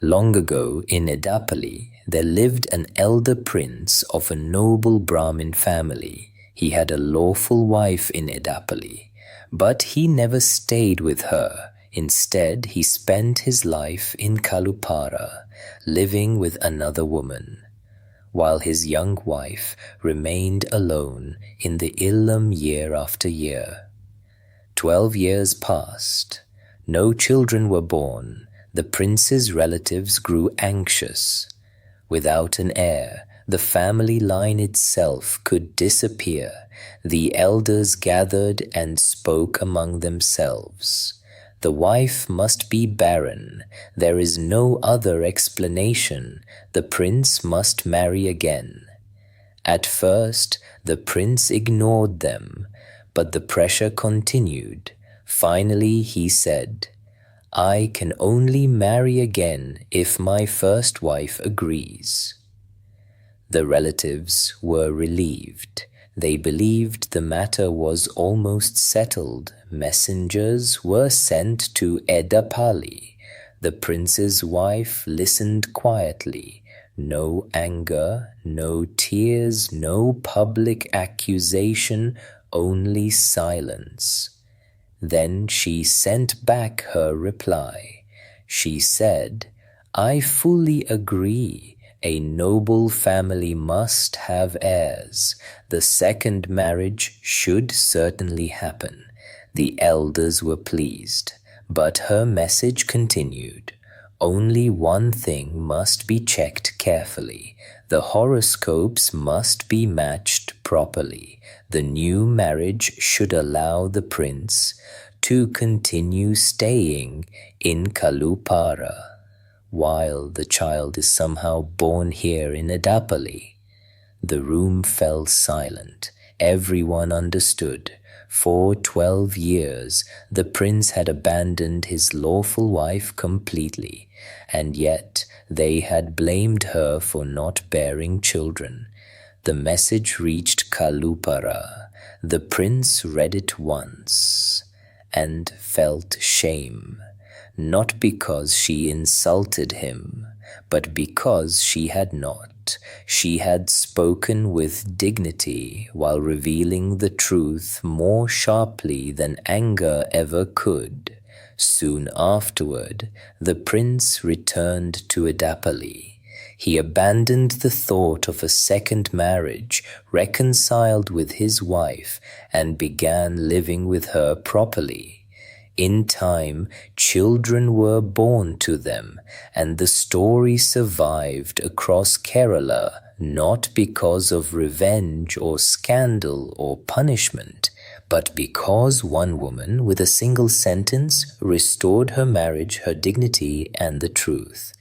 Long ago in Edapally, there lived an elder prince of a noble Brahmin family. He had a lawful wife in Edapally, but he never stayed with her. Instead, he spent his life in Kalupara, living with another woman, while his young wife remained alone in the illam year after year. 12 years passed. No children were born. The prince's relatives grew anxious. Without an heir, the family line itself could disappear. The elders gathered and spoke among themselves. The wife must be barren. There is no other explanation. The prince must marry again. At first, the prince ignored them, but the pressure continued. Finally, he said, "I can only marry again if my first wife agrees." The relatives were relieved. They believed the matter was almost settled. Messengers were sent to Edapally. The prince's wife listened quietly. No anger, no tears, no public accusation, only silence. Then she sent back her reply. She said, "I fully agree. A noble family must have heirs. The second marriage should certainly happen." The elders were pleased, but her message continued. Only one thing must be checked carefully. The horoscopes must be matched properly. The new marriage should allow the prince to continue staying in Kalupara, while the child is somehow born here in Edapally. The room fell silent. Everyone understood. For 12 years, the prince had abandoned his lawful wife completely, and yet they had blamed her for not bearing children. The message reached Kalupara. The prince read it once and felt shame, not because she insulted him, but because she had not. She had spoken with dignity while revealing the truth more sharply than anger ever could. Soon afterward, the prince returned to Edapally. He abandoned the thought of a second marriage, reconciled with his wife, and began living with her properly. In time, children were born to them, and the story survived across Kerala, not because of revenge or scandal or punishment, but because one woman with a single sentence restored her marriage, her dignity, and the truth.